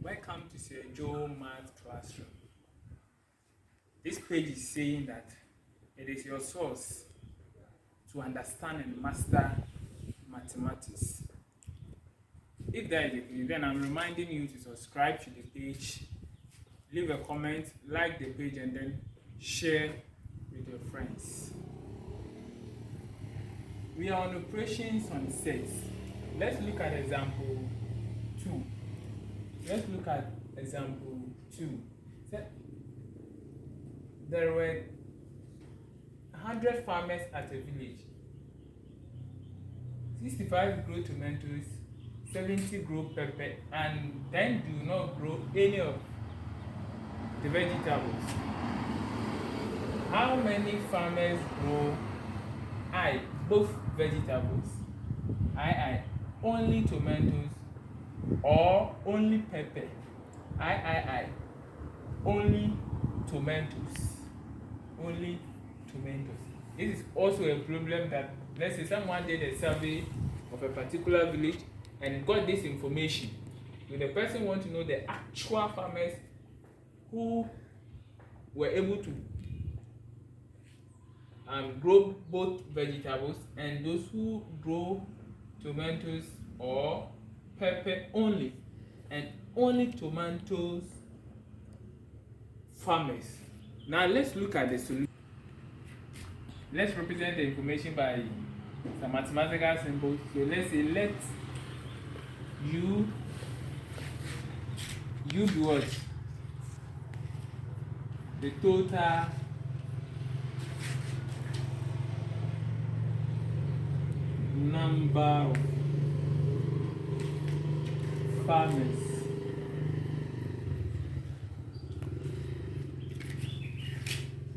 Welcome to Sir Joe Math Classroom. This page is saying that it is your source to understand and master mathematics. If that is the case, then I'm reminding you to subscribe to the page, leave a comment, like the page, and then share with your friends. We are on operations on sets. Let's look at example 2. Let's look at example 2. There were 100 farmers at a village. 65 grow tomatoes, 70 grow pepper, and 10 do not grow any of the vegetables. How many farmers grow both vegetables? Only tomatoes or only pepper? Only tomatoes. Only tomatoes. This is also a problem that, let's say someone did a survey of a particular village and got this information. So the person wants to know the actual farmers who were able to grow both vegetables and those who grow tomatoes or pepper only, and only tomatoes farmers. Now let's look at the solution. Let's represent the information by some mathematical symbols. So let's say let u be what? The total number of farmers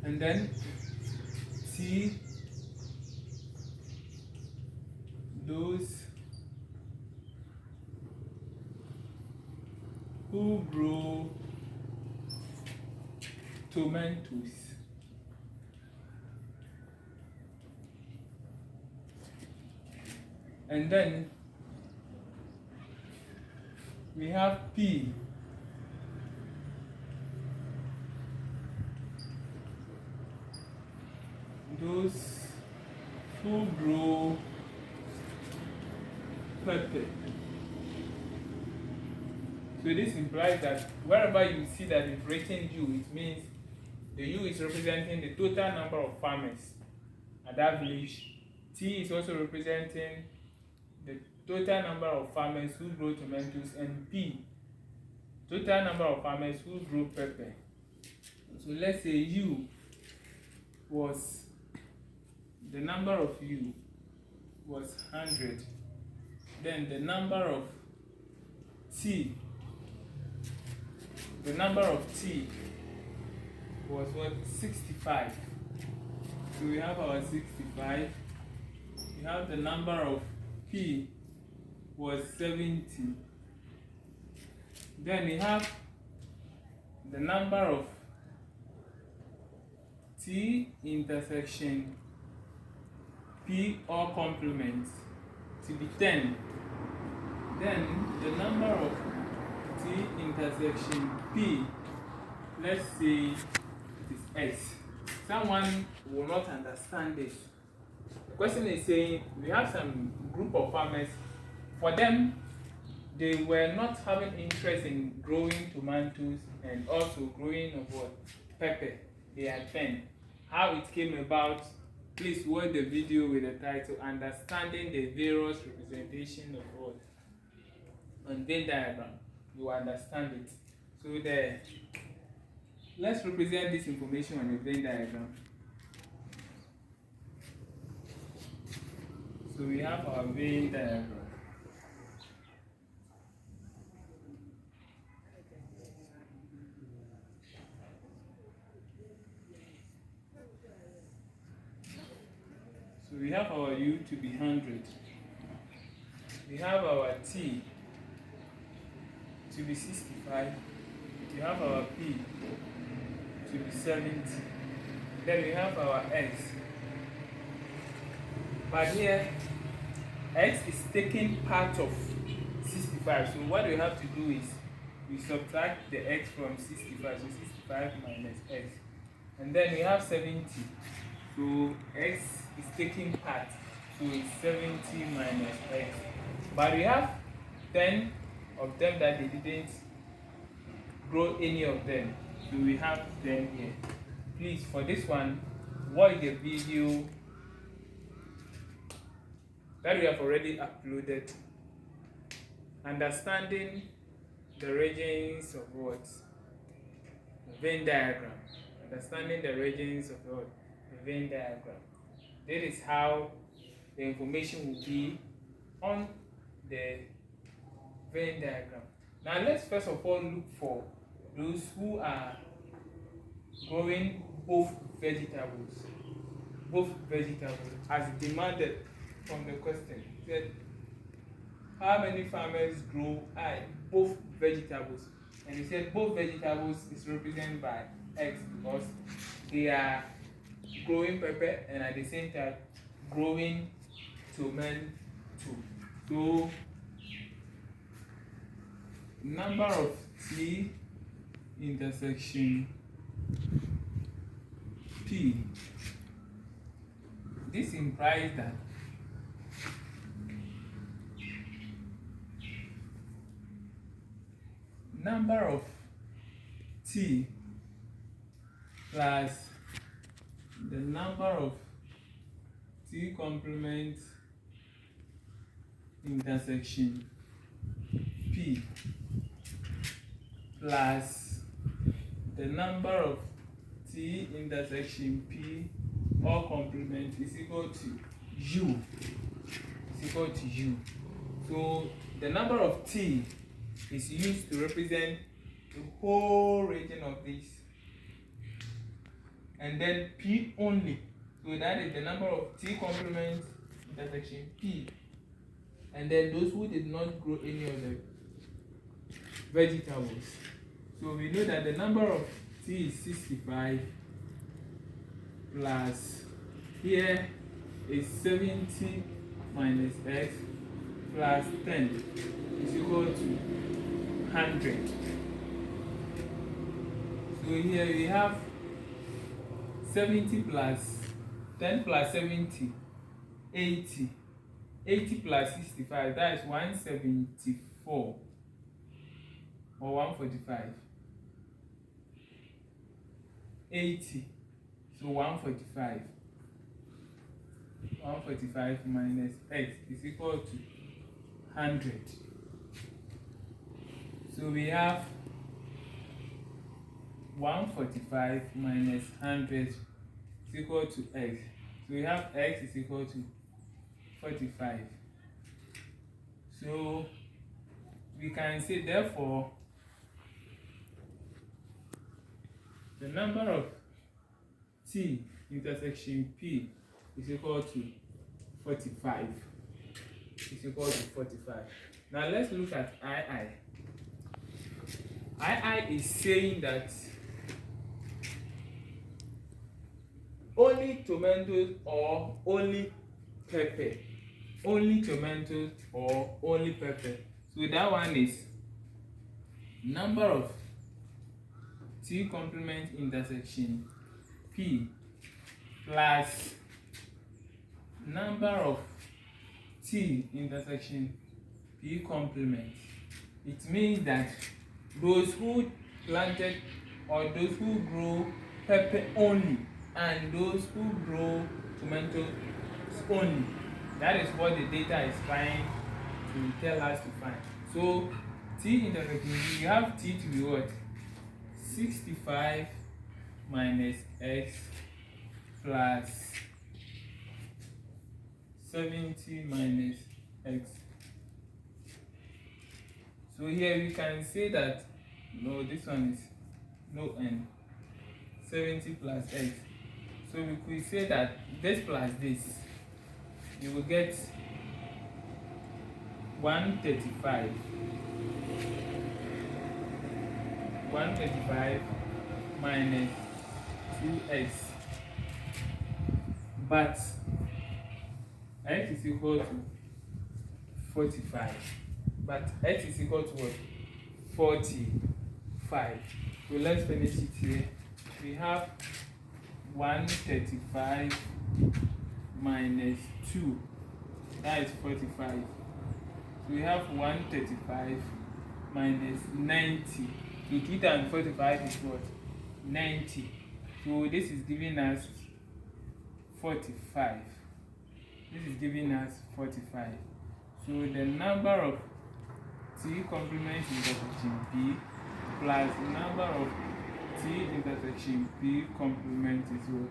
and then T those who grow tomatoes. And then we have P those who grow pepper. So this implies that wherever you see that it's written U, it means the U is representing the total number of farmers at that village. T is also representing the total number of farmers who grow tomatoes, and P, total number of farmers who grow pepper. So let's say U was, the number of U was 100. Then the number of T was what? 65. So we have our 65. We have the number of P was 70. Then we have the number of T intersection P or complement to be 10. Then the number of T intersection P, let's say it is S. Someone will not understand this. The question is saying we have some group of farmers. For them, they were not having interest in growing tomatoes and also growing of what? Pepper. They had 10. How it came about, please watch the video with the title Understanding the Various Representation of what? On Venn diagram. You understand it. So let's represent this information on the Venn diagram. So we have our Venn diagram. So we have our U to be 100. We have our T to be 65. We have our P to be 70. Then we have our S. But here X is taking part of 65. So what we have to do is we subtract the x from 65, so 65 minus x, and then we have 70, so x is taking part, so it's 70 minus x, but we have 10 of them that they didn't grow any of them, so we have 10 here. Please, for this one, watch the video that we have already uploaded, understanding the regions of what? Venn diagram. Understanding the regions of what? The Venn diagram. This is how the information will be on the Venn diagram. Now let's first of all look for those who are growing both vegetables as demanded from the question. It said, how many farmers grow both vegetables? And he said both vegetables is represented by X because they are growing pepper and at the same time growing tomato. So number of T intersection P. This implies that number of T plus the number of T complement intersection P plus the number of T intersection P or complement is equal to U. So the number of T is used to represent the whole region of this, and then P only. So that is the number of T complement intersection P, and then those who did not grow any of the vegetables. So we know that the number of T is 65 plus here is 70 minus x plus 10 is equal to 100. So here we have 70 plus 10 plus 70, 80. 80 plus 65, that is 174 or 145. 80, so 145. 145 minus x is equal to 100. So we have 145 minus 100 is equal to x. So we have x is equal to 45. So we can say therefore the number of T intersection P is equal to 45. Is equal to 45. Now let's look at II. II is saying that only tomatoes or only pepper. Only tomatoes or only pepper. So that one is number of T complement intersection P plus number of T intersection P complement. It means that those who planted or those who grow pepper only and those who grow tomatoes only. That is what the data is trying to tell us to find. So T intersection, we have T to be what? 65 minus x plus 70 minus x. So here we can say that no, this one is no n. 70 plus x. So we could say that this plus this, you will get 135. 135 minus 2x. But x is equal to 45. But x is equal to what? 45. So let's finish it here. We have 135 minus 2. That is 45. So we have 135 minus 90. So 2 times 45 is what? 90. So this is giving us 45. This is giving us 45. So the number of T complement intersection P plus the number of T intersection P complement is what?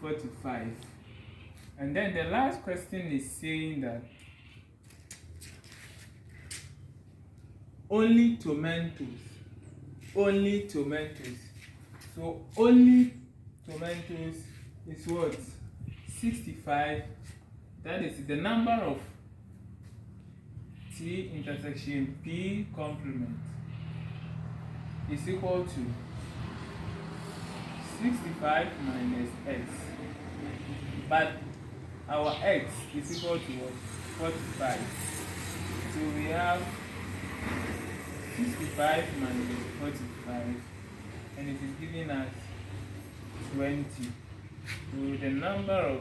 45. And then the last question is saying that only tomatoes. So only tomatoes is what? 65. That is the number of T intersection P complement is equal to 65 minus x. But our x is equal to what? 45. So we have 65 minus 45, and it is giving us 20. So the number of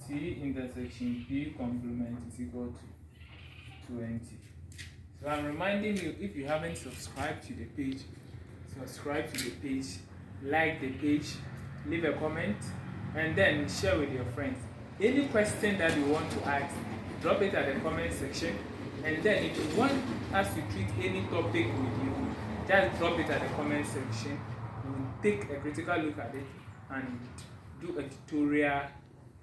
T intersection P complement is equal to 20. So I'm reminding you, if you haven't subscribed to the page, subscribe to the page, like the page, leave a comment, and then share with your friends. Any question that you want to ask, drop it at the comment section. And then if you want us to treat any topic with you, just drop it at the comment section. We will take a critical look at it and do a tutorial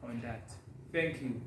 on that. Thank you.